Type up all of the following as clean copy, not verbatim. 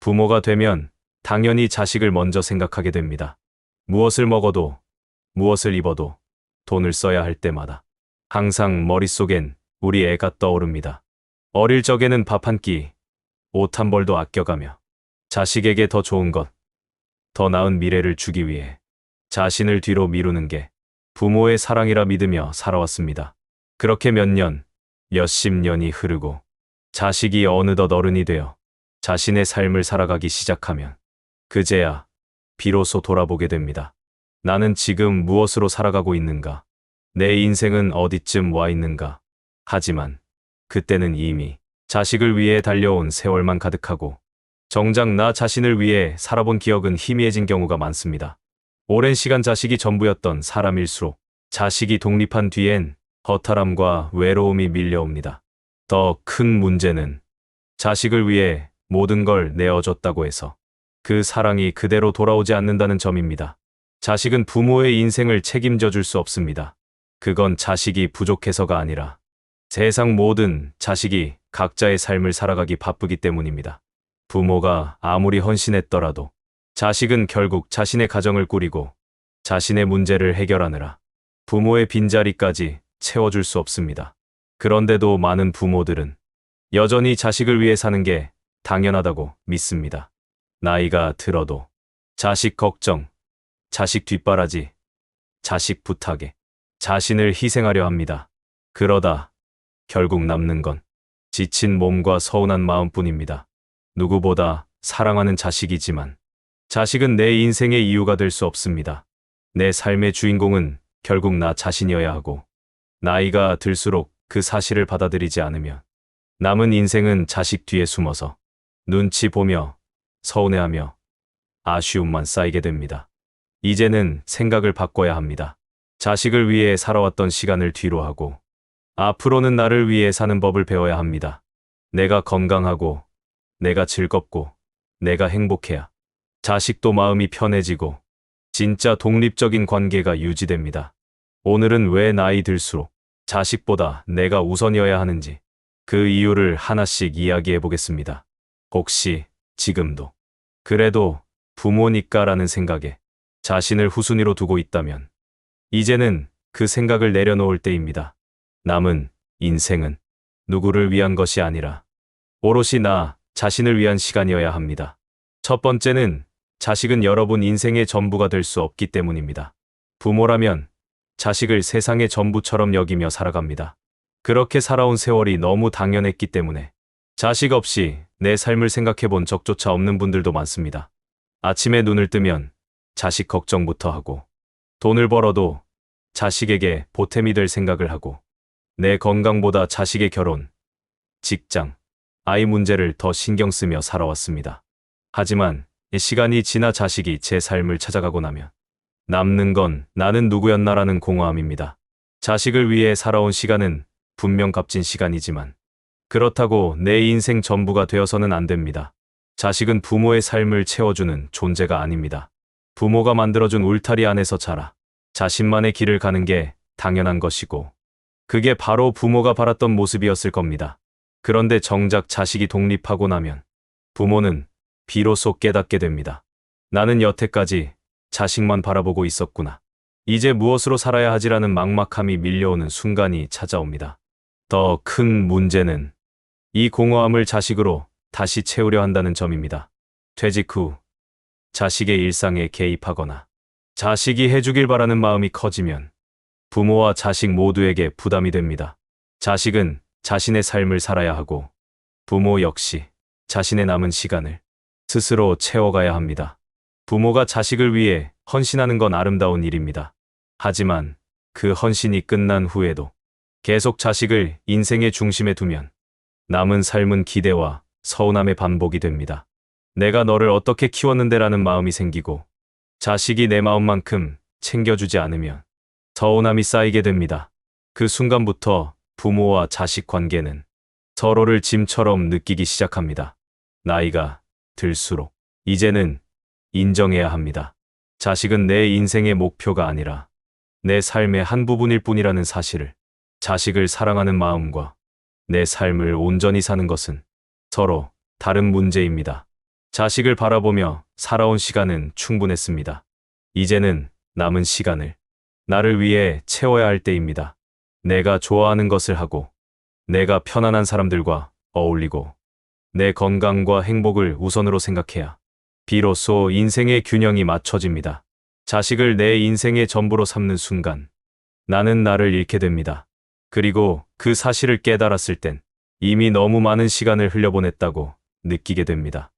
부모가 되면 당연히 자식을 먼저 생각하게 됩니다. 무엇을 먹어도, 무엇을 입어도, 돈을 써야 할 때마다 항상 머릿속엔 우리 애가 떠오릅니다. 어릴 적에는 밥 한 끼, 옷 한 벌도 아껴가며 자식에게 더 좋은 것, 더 나은 미래를 주기 위해 자신을 뒤로 미루는 게 부모의 사랑이라 믿으며 살아왔습니다. 그렇게 몇 년, 몇십 년이 흐르고 자식이 어느덧 어른이 되어 자신의 삶을 살아가기 시작하면 그제야 비로소 돌아보게 됩니다. 나는 지금 무엇으로 살아가고 있는가? 내 인생은 어디쯤 와 있는가? 하지만 그때는 이미 자식을 위해 달려온 세월만 가득하고 정작 나 자신을 위해 살아본 기억은 희미해진 경우가 많습니다. 오랜 시간 자식이 전부였던 사람일수록 자식이 독립한 뒤엔 허탈함과 외로움이 밀려옵니다. 더 큰 문제는 자식을 위해 모든 걸 내어줬다고 해서 그 사랑이 그대로 돌아오지 않는다는 점입니다. 자식은 부모의 인생을 책임져 줄 수 없습니다. 그건 자식이 부족해서가 아니라 세상 모든 자식이 각자의 삶을 살아가기 바쁘기 때문입니다. 부모가 아무리 헌신했더라도 자식은 결국 자신의 가정을 꾸리고 자신의 문제를 해결하느라 부모의 빈자리까지 채워줄 수 없습니다. 그런데도 많은 부모들은 여전히 자식을 위해 사는 게 당연하다고 믿습니다. 나이가 들어도 자식 걱정, 자식 뒷바라지, 자식 부탁에 자신을 희생하려 합니다. 그러다 결국 남는 건 지친 몸과 서운한 마음뿐입니다. 누구보다 사랑하는 자식이지만 자식은 내 인생의 이유가 될 수 없습니다. 내 삶의 주인공은 결국 나 자신이어야 하고 나이가 들수록 그 사실을 받아들이지 않으면 남은 인생은 자식 뒤에 숨어서 눈치 보며 서운해하며 아쉬움만 쌓이게 됩니다. 이제는 생각을 바꿔야 합니다. 자식을 위해 살아왔던 시간을 뒤로 하고 앞으로는 나를 위해 사는 법을 배워야 합니다. 내가 건강하고 내가 즐겁고 내가 행복해야 자식도 마음이 편해지고 진짜 독립적인 관계가 유지됩니다. 오늘은 왜 나이 들수록 자식보다 내가 우선이어야 하는지 그 이유를 하나씩 이야기해 보겠습니다. 혹시 지금도 그래도 부모니까라는 생각에 자신을 후순위로 두고 있다면 이제는 그 생각을 내려놓을 때입니다. 남은 인생은 누구를 위한 것이 아니라 오롯이 나 자신을 위한 시간이어야 합니다. 첫 번째는 자식은 여러분 인생의 전부가 될 수 없기 때문입니다. 부모라면 자식을 세상의 전부처럼 여기며 살아갑니다. 그렇게 살아온 세월이 너무 당연했기 때문에 자식 없이 내 삶을 생각해 본 적조차 없는 분들도 많습니다. 아침에 눈을 뜨면 자식 걱정부터 하고 돈을 벌어도 자식에게 보탬이 될 생각을 하고 내 건강보다 자식의 결혼, 직장, 아이 문제를 더 신경 쓰며 살아왔습니다. 하지만 시간이 지나 자식이 제 삶을 찾아가고 나면 남는 건 나는 누구였나라는 공허함입니다. 자식을 위해 살아온 시간은 분명 값진 시간이지만 그렇다고 내 인생 전부가 되어서는 안 됩니다. 자식은 부모의 삶을 채워주는 존재가 아닙니다. 부모가 만들어준 울타리 안에서 자라 자신만의 길을 가는 게 당연한 것이고 그게 바로 부모가 바랐던 모습이었을 겁니다. 그런데 정작 자식이 독립하고 나면 부모는 비로소 깨닫게 됩니다. 나는 여태까지 자식만 바라보고 있었구나. 이제 무엇으로 살아야 하지라는 막막함이 밀려오는 순간이 찾아옵니다. 더 큰 문제는 이 공허함을 자식으로 다시 채우려 한다는 점입니다. 퇴직 후 자식의 일상에 개입하거나 자식이 해주길 바라는 마음이 커지면 부모와 자식 모두에게 부담이 됩니다. 자식은 자신의 삶을 살아야 하고 부모 역시 자신의 남은 시간을 스스로 채워가야 합니다. 부모가 자식을 위해 헌신하는 건 아름다운 일입니다. 하지만 그 헌신이 끝난 후에도 계속 자식을 인생의 중심에 두면 남은 삶은 기대와 서운함의 반복이 됩니다. 내가 너를 어떻게 키웠는데라는 마음이 생기고 자식이 내 마음만큼 챙겨주지 않으면 서운함이 쌓이게 됩니다. 그 순간부터 부모와 자식 관계는 서로를 짐처럼 느끼기 시작합니다. 나이가 들수록 이제는 인정해야 합니다. 자식은 내 인생의 목표가 아니라 내 삶의 한 부분일 뿐이라는 사실을. 자식을 사랑하는 마음과 내 삶을 온전히 사는 것은 서로 다른 문제입니다. 자식을 바라보며 살아온 시간은 충분했습니다. 이제는 남은 시간을 나를 위해 채워야 할 때입니다. 내가 좋아하는 것을 하고, 내가 편안한 사람들과 어울리고, 내 건강과 행복을 우선으로 생각해야 비로소 인생의 균형이 맞춰집니다. 자식을 내 인생의 전부로 삼는 순간, 나는 나를 잃게 됩니다. 그리고 그 사실을 깨달았을 땐 이미 너무 많은 시간을 흘려보냈다고 느끼게 됩니다.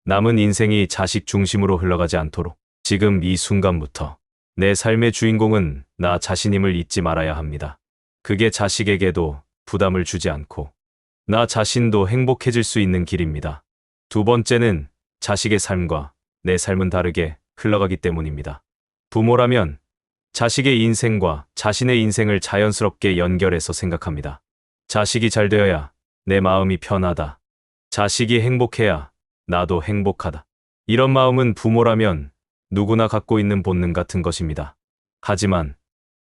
남은 인생이 자식 중심으로 흘러가지 않도록 지금 이 순간부터 내 삶의 주인공은 나 자신임을 잊지 말아야 합니다. 그게 자식에게도 부담을 주지 않고 나 자신도 행복해질 수 있는 길입니다. 두 번째는 자식의 삶과 내 삶은 다르게 흘러가기 때문입니다. 부모라면 자식의 인생과 자신의 인생을 자연스럽게 연결해서 생각합니다. 자식이 잘 되어야 내 마음이 편하다. 자식이 행복해야 나도 행복하다. 이런 마음은 부모라면 누구나 갖고 있는 본능 같은 것입니다. 하지만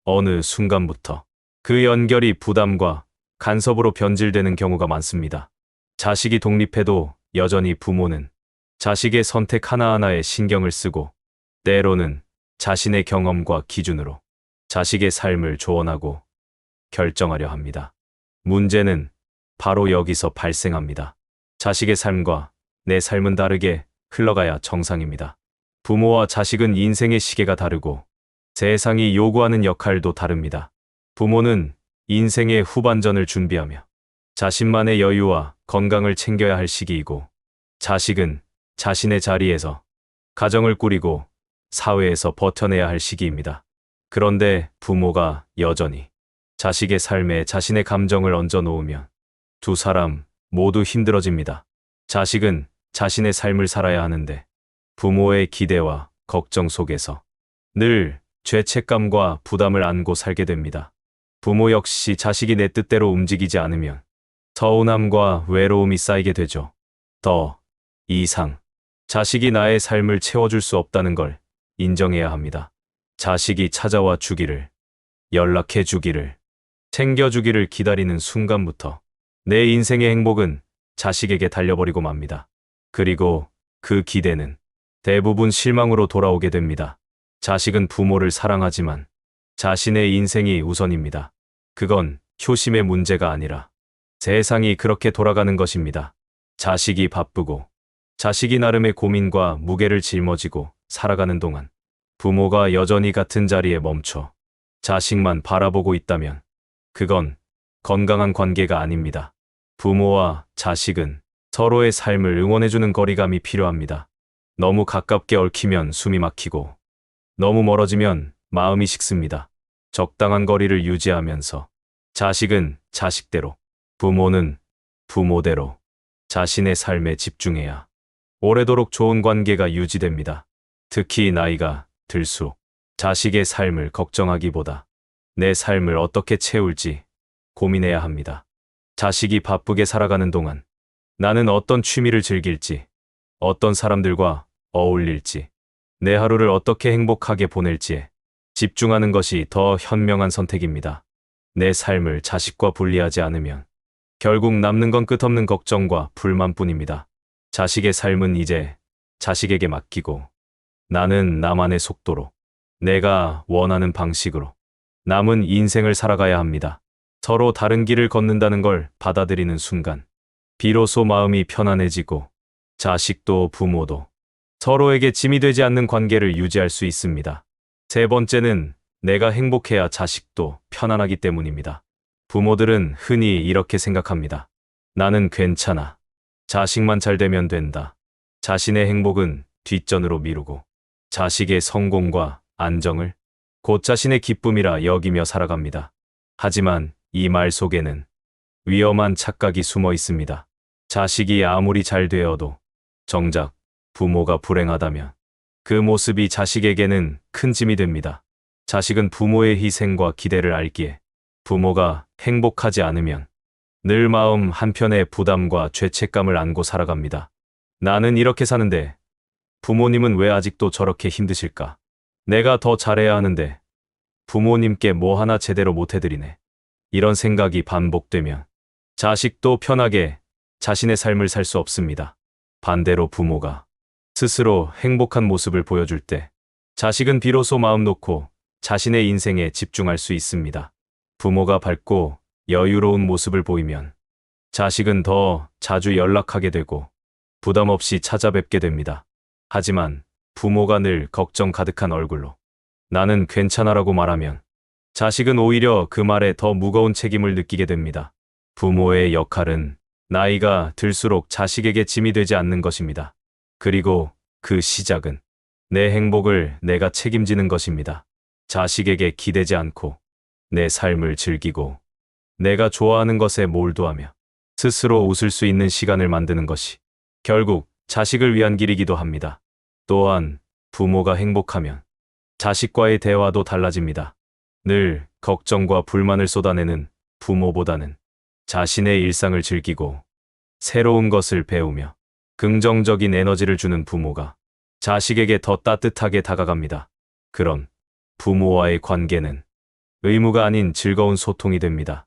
어느 순간부터 그 연결이 부담과 간섭으로 변질되는 경우가 많습니다. 자식이 독립해도 여전히 부모는 자식의 선택 하나하나에 신경을 쓰고 때로는 자신의 경험과 기준으로 자식의 삶을 조언하고 결정하려 합니다. 문제는 바로 여기서 발생합니다. 자식의 삶과 내 삶은 다르게 흘러가야 정상입니다. 부모와 자식은 인생의 시계가 다르고 세상이 요구하는 역할도 다릅니다. 부모는 인생의 후반전을 준비하며 자신만의 여유와 건강을 챙겨야 할 시기이고, 자식은 자신의 자리에서 가정을 꾸리고 사회에서 버텨내야 할 시기입니다. 그런데 부모가 여전히 자식의 삶에 자신의 감정을 얹어 놓으면 두 사람 모두 힘들어집니다. 자식은 자신의 삶을 살아야 하는데 부모의 기대와 걱정 속에서 늘 죄책감과 부담을 안고 살게 됩니다. 부모 역시 자식이 내 뜻대로 움직이지 않으면 서운함과 외로움이 쌓이게 되죠. 더 이상 자식이 나의 삶을 채워줄 수 없다는 걸 인정해야 합니다. 자식이 찾아와 주기를, 연락해 주기를, 챙겨주기를 기다리는 순간부터 내 인생의 행복은 자식에게 달려버리고 맙니다. 그리고 그 기대는 대부분 실망으로 돌아오게 됩니다. 자식은 부모를 사랑하지만 자신의 인생이 우선입니다. 그건 효심의 문제가 아니라 세상이 그렇게 돌아가는 것입니다. 자식이 바쁘고 자식이 나름의 고민과 무게를 짊어지고 살아가는 동안 부모가 여전히 같은 자리에 멈춰 자식만 바라보고 있다면 그건 건강한 관계가 아닙니다. 부모와 자식은 서로의 삶을 응원해주는 거리감이 필요합니다. 너무 가깝게 얽히면 숨이 막히고 너무 멀어지면 마음이 식습니다. 적당한 거리를 유지하면서 자식은 자식대로, 부모는 부모대로 자신의 삶에 집중해야 오래도록 좋은 관계가 유지됩니다. 특히 나이가 들수록 자식의 삶을 걱정하기보다 내 삶을 어떻게 채울지 고민해야 합니다. 자식이 바쁘게 살아가는 동안 나는 어떤 취미를 즐길지, 어떤 사람들과 어울릴지, 내 하루를 어떻게 행복하게 보낼지에 집중하는 것이 더 현명한 선택입니다. 내 삶을 자식과 분리하지 않으면 결국 남는 건 끝없는 걱정과 불만뿐입니다. 자식의 삶은 이제 자식에게 맡기고 나는 나만의 속도로, 내가 원하는 방식으로 남은 인생을 살아가야 합니다. 서로 다른 길을 걷는다는 걸 받아들이는 순간 비로소 마음이 편안해지고 자식도 부모도 서로에게 짐이 되지 않는 관계를 유지할 수 있습니다. 세 번째는 내가 행복해야 자식도 편안하기 때문입니다. 부모들은 흔히 이렇게 생각합니다. 나는 괜찮아. 자식만 잘 되면 된다. 자신의 행복은 뒷전으로 미루고 자식의 성공과 안정을 곧 자신의 기쁨이라 여기며 살아갑니다. 하지만 이 말 속에는 위험한 착각이 숨어 있습니다. 자식이 아무리 잘 되어도 정작 부모가 불행하다면 그 모습이 자식에게는 큰 짐이 됩니다. 자식은 부모의 희생과 기대를 알기에 부모가 행복하지 않으면 늘 마음 한편에 부담과 죄책감을 안고 살아갑니다. 나는 이렇게 사는데 부모님은 왜 아직도 저렇게 힘드실까? 내가 더 잘해야 하는데 부모님께 뭐 하나 제대로 못 해드리네. 이런 생각이 반복되면 자식도 편하게 자신의 삶을 살 수 없습니다. 반대로 부모가 스스로 행복한 모습을 보여줄 때 자식은 비로소 마음 놓고 자신의 인생에 집중할 수 있습니다. 부모가 밝고 여유로운 모습을 보이면 자식은 더 자주 연락하게 되고 부담 없이 찾아뵙게 됩니다. 하지만 부모가 늘 걱정 가득한 얼굴로 나는 괜찮아라고 말하면 자식은 오히려 그 말에 더 무거운 책임을 느끼게 됩니다. 부모의 역할은 나이가 들수록 자식에게 짐이 되지 않는 것입니다. 그리고 그 시작은 내 행복을 내가 책임지는 것입니다. 자식에게 기대지 않고 내 삶을 즐기고 내가 좋아하는 것에 몰두하며 스스로 웃을 수 있는 시간을 만드는 것이 결국 자식을 위한 길이기도 합니다. 또한 부모가 행복하면 자식과의 대화도 달라집니다. 늘 걱정과 불만을 쏟아내는 부모보다는 자신의 일상을 즐기고 새로운 것을 배우며 긍정적인 에너지를 주는 부모가 자식에게 더 따뜻하게 다가갑니다. 그런 부모와의 관계는 의무가 아닌 즐거운 소통이 됩니다.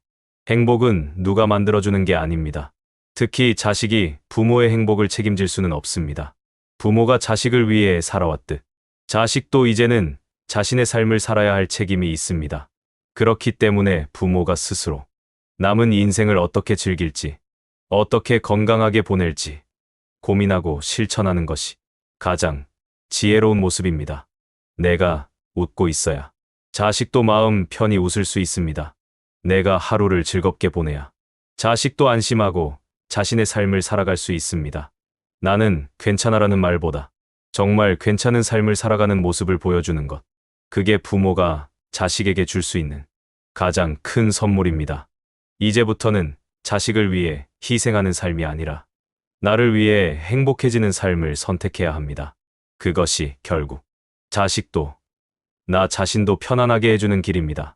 행복은 누가 만들어주는 게 아닙니다. 특히 자식이 부모의 행복을 책임질 수는 없습니다. 부모가 자식을 위해 살아왔듯 자식도 이제는 자신의 삶을 살아야 할 책임이 있습니다. 그렇기 때문에 부모가 스스로 남은 인생을 어떻게 즐길지, 어떻게 건강하게 보낼지 고민하고 실천하는 것이 가장 지혜로운 모습입니다. 내가 웃고 있어야 자식도 마음 편히 웃을 수 있습니다. 내가 하루를 즐겁게 보내야 자식도 안심하고 자신의 삶을 살아갈 수 있습니다. 나는 괜찮아라는 말보다 정말 괜찮은 삶을 살아가는 모습을 보여주는 것. 그게 부모가 자식에게 줄 수 있는 가장 큰 선물입니다. 이제부터는 자식을 위해 희생하는 삶이 아니라 나를 위해 행복해지는 삶을 선택해야 합니다. 그것이 결국 자식도 나 자신도 편안하게 해주는 길입니다.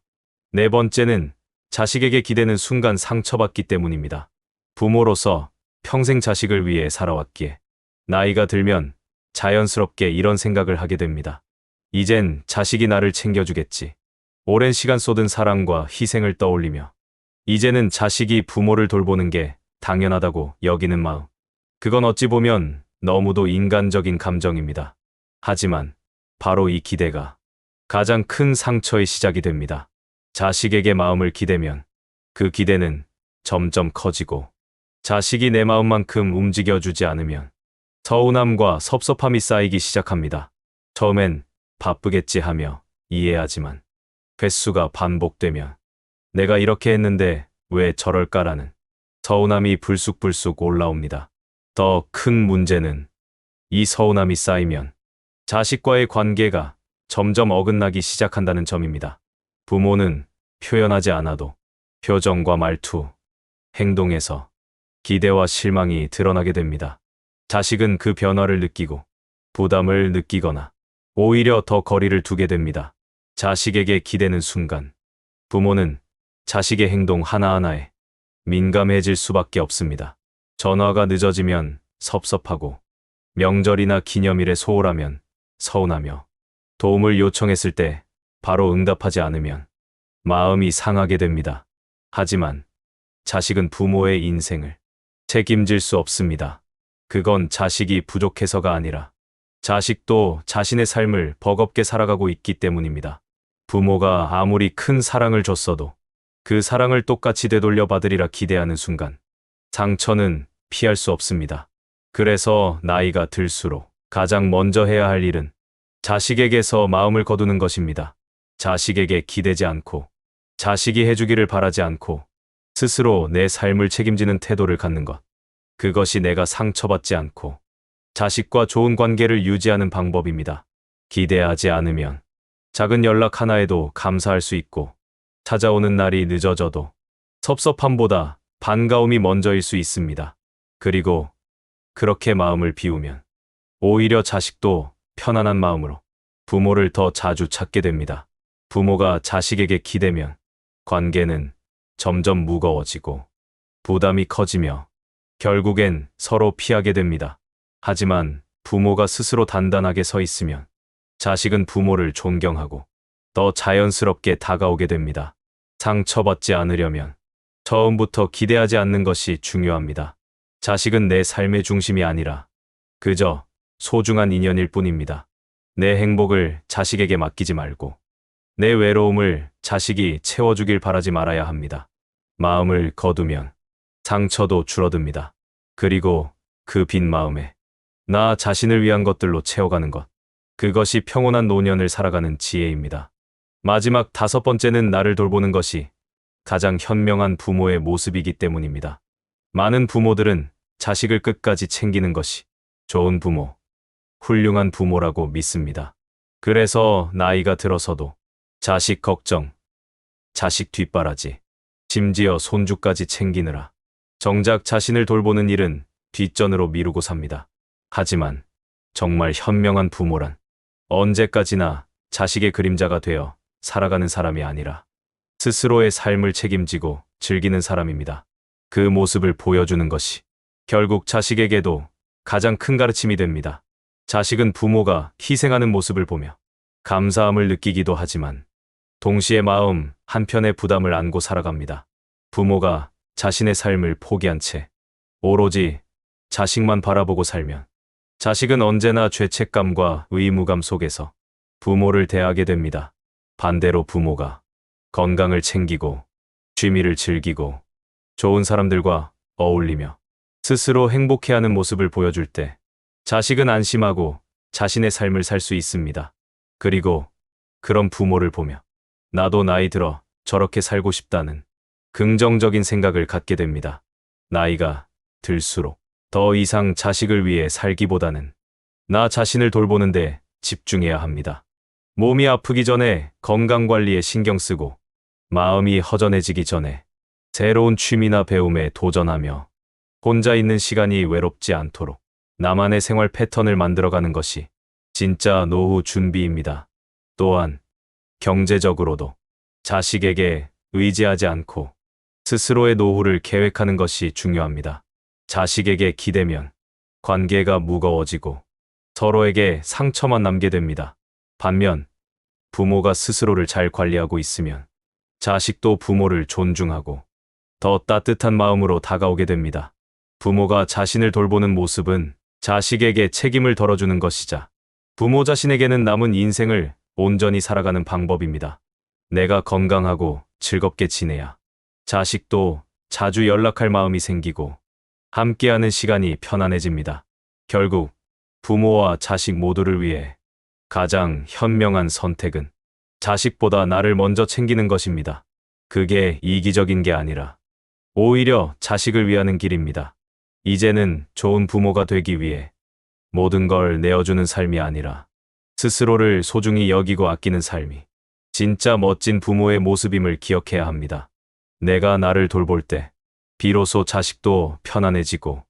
네 번째는 자식에게 기대는 순간 상처받기 때문입니다. 부모로서 평생 자식을 위해 살아왔기에 나이가 들면 자연스럽게 이런 생각을 하게 됩니다. 이젠 자식이 나를 챙겨주겠지. 오랜 시간 쏟은 사랑과 희생을 떠올리며 이제는 자식이 부모를 돌보는 게 당연하다고 여기는 마음. 그건 어찌 보면 너무도 인간적인 감정입니다. 하지만 바로 이 기대가 가장 큰 상처의 시작이 됩니다. 자식에게 마음을 기대면 그 기대는 점점 커지고 자식이 내 마음만큼 움직여주지 않으면 서운함과 섭섭함이 쌓이기 시작합니다. 처음엔 바쁘겠지 하며 이해하지만 횟수가 반복되면 내가 이렇게 했는데 왜 저럴까라는 서운함이 불쑥불쑥 올라옵니다. 더 큰 문제는 이 서운함이 쌓이면 자식과의 관계가 점점 어긋나기 시작한다는 점입니다. 부모는 표현하지 않아도 표정과 말투, 행동에서 기대와 실망이 드러나게 됩니다. 자식은 그 변화를 느끼고 부담을 느끼거나 오히려 더 거리를 두게 됩니다. 자식에게 기대는 순간 부모는 자식의 행동 하나하나에 민감해질 수밖에 없습니다. 전화가 늦어지면 섭섭하고 명절이나 기념일에 소홀하면 서운하며 도움을 요청했을 때 바로 응답하지 않으면 마음이 상하게 됩니다. 하지만 자식은 부모의 인생을 책임질 수 없습니다. 그건 자식이 부족해서가 아니라 자식도 자신의 삶을 버겁게 살아가고 있기 때문입니다. 부모가 아무리 큰 사랑을 줬어도 그 사랑을 똑같이 되돌려 받으리라 기대하는 순간 상처는 피할 수 없습니다. 그래서 나이가 들수록 가장 먼저 해야 할 일은 자식에게서 마음을 거두는 것입니다. 자식에게 기대지 않고 자식이 해주기를 바라지 않고 스스로 내 삶을 책임지는 태도를 갖는 것. 그것이 내가 상처받지 않고 자식과 좋은 관계를 유지하는 방법입니다. 기대하지 않으면 작은 연락 하나에도 감사할 수 있고 찾아오는 날이 늦어져도 섭섭함보다 반가움이 먼저일 수 있습니다. 그리고 그렇게 마음을 비우면 오히려 자식도 편안한 마음으로 부모를 더 자주 찾게 됩니다. 부모가 자식에게 기대면 관계는 점점 무거워지고 부담이 커지며 결국엔 서로 피하게 됩니다. 하지만 부모가 스스로 단단하게 서 있으면 자식은 부모를 존경하고 더 자연스럽게 다가오게 됩니다. 상처받지 않으려면 처음부터 기대하지 않는 것이 중요합니다. 자식은 내 삶의 중심이 아니라 그저 소중한 인연일 뿐입니다. 내 행복을 자식에게 맡기지 말고 내 외로움을 자식이 채워주길 바라지 말아야 합니다. 마음을 거두면 상처도 줄어듭니다. 그리고 그 빈 마음에 나 자신을 위한 것들로 채워가는 것. 그것이 평온한 노년을 살아가는 지혜입니다. 마지막 5번째는 나를 돌보는 것이 가장 현명한 부모의 모습이기 때문입니다. 많은 부모들은 자식을 끝까지 챙기는 것이 좋은 부모, 훌륭한 부모라고 믿습니다. 그래서 나이가 들어서도 자식 걱정, 자식 뒷바라지, 심지어 손주까지 챙기느라 정작 자신을 돌보는 일은 뒷전으로 미루고 삽니다. 하지만 정말 현명한 부모란 언제까지나 자식의 그림자가 되어 살아가는 사람이 아니라 스스로의 삶을 책임지고 즐기는 사람입니다. 그 모습을 보여주는 것이 결국 자식에게도 가장 큰 가르침이 됩니다. 자식은 부모가 희생하는 모습을 보며 감사함을 느끼기도 하지만 동시에 마음 한편의 부담을 안고 살아갑니다. 부모가 자신의 삶을 포기한 채 오로지 자식만 바라보고 살면 자식은 언제나 죄책감과 의무감 속에서 부모를 대하게 됩니다. 반대로 부모가 건강을 챙기고 취미를 즐기고 좋은 사람들과 어울리며 스스로 행복해하는 모습을 보여줄 때 자식은 안심하고 자신의 삶을 살 수 있습니다. 그리고 그런 부모를 보며 나도 나이 들어 저렇게 살고 싶다는 긍정적인 생각을 갖게 됩니다. 나이가 들수록 더 이상 자식을 위해 살기보다는 나 자신을 돌보는데 집중해야 합니다. 몸이 아프기 전에 건강관리에 신경 쓰고 마음이 허전해지기 전에 새로운 취미나 배움에 도전하며 혼자 있는 시간이 외롭지 않도록 나만의 생활 패턴을 만들어가는 것이 진짜 노후 준비입니다. 또한 경제적으로도 자식에게 의지하지 않고 스스로의 노후를 계획하는 것이 중요합니다. 자식에게 기대면 관계가 무거워지고 서로에게 상처만 남게 됩니다. 반면 부모가 스스로를 잘 관리하고 있으면 자식도 부모를 존중하고 더 따뜻한 마음으로 다가오게 됩니다. 부모가 자신을 돌보는 모습은 자식에게 책임을 덜어주는 것이자 부모 자신에게는 남은 인생을 온전히 살아가는 방법입니다. 내가 건강하고 즐겁게 지내야 자식도 자주 연락할 마음이 생기고 함께하는 시간이 편안해집니다. 결국 부모와 자식 모두를 위해 가장 현명한 선택은 자식보다 나를 먼저 챙기는 것입니다. 그게 이기적인 게 아니라 오히려 자식을 위하는 길입니다. 이제는 좋은 부모가 되기 위해 모든 걸 내어주는 삶이 아니라 스스로를 소중히 여기고 아끼는 삶이 진짜 멋진 부모의 모습임을 기억해야 합니다. 내가 나를 돌볼 때 비로소 자식도 편안해지고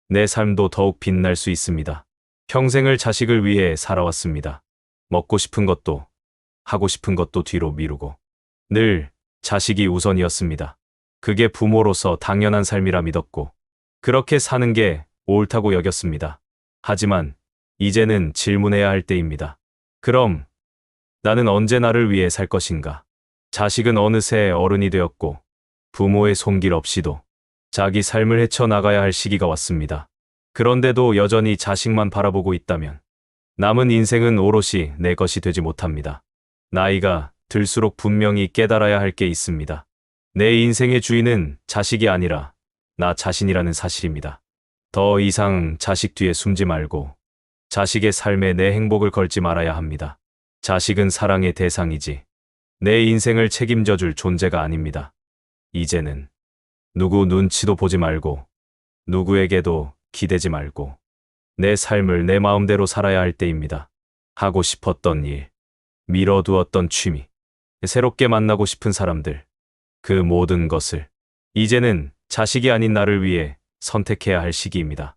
내 삶도 더욱 빛날 수 있습니다. 평생을 자식을 위해 살아왔습니다. 먹고 싶은 것도 하고 싶은 것도 뒤로 미루고 늘 자식이 우선이었습니다. 그게 부모로서 당연한 삶이라 믿었고 그렇게 사는 게 옳다고 여겼습니다. 하지만 이제는 질문해야 할 때입니다. 그럼 나는 언제 나를 위해 살 것인가? 자식은 어느새 어른이 되었고 부모의 손길 없이도 자기 삶을 헤쳐나가야 할 시기가 왔습니다. 그런데도 여전히 자식만 바라보고 있다면 남은 인생은 오롯이 내 것이 되지 못합니다. 나이가 들수록 분명히 깨달아야 할 게 있습니다. 내 인생의 주인은 자식이 아니라 나 자신이라는 사실입니다. 더 이상 자식 뒤에 숨지 말고 자식의 삶에 내 행복을 걸지 말아야 합니다. 자식은 사랑의 대상이지 내 인생을 책임져 줄 존재가 아닙니다. 이제는 누구 눈치도 보지 말고 누구에게도 기대지 말고 내 삶을 내 마음대로 살아야 할 때입니다. 하고 싶었던 일, 미뤄두었던 취미, 새롭게 만나고 싶은 사람들, 그 모든 것을 이제는 자식이 아닌 나를 위해 선택해야 할 시기입니다.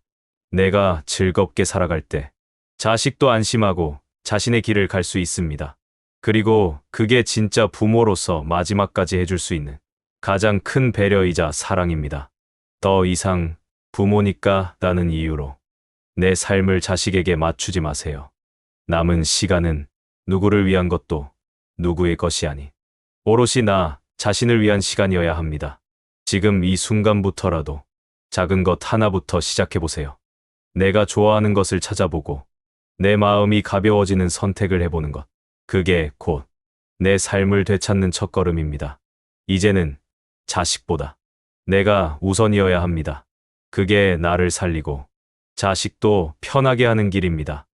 내가 즐겁게 살아갈 때 자식도 안심하고 자신의 길을 갈 수 있습니다. 그리고 그게 진짜 부모로서 마지막까지 해줄 수 있는 가장 큰 배려이자 사랑입니다. 더 이상 부모니까 라는 이유로 내 삶을 자식에게 맞추지 마세요. 남은 시간은 누구를 위한 것도 누구의 것이 아닌 오롯이 나 자신을 위한 시간이어야 합니다. 지금 이 순간부터라도 작은 것 하나부터 시작해보세요. 내가 좋아하는 것을 찾아보고 내 마음이 가벼워지는 선택을 해보는 것. 그게 곧 내 삶을 되찾는 첫걸음입니다. 이제는 자식보다 내가 우선이어야 합니다. 그게 나를 살리고 자식도 편하게 하는 길입니다.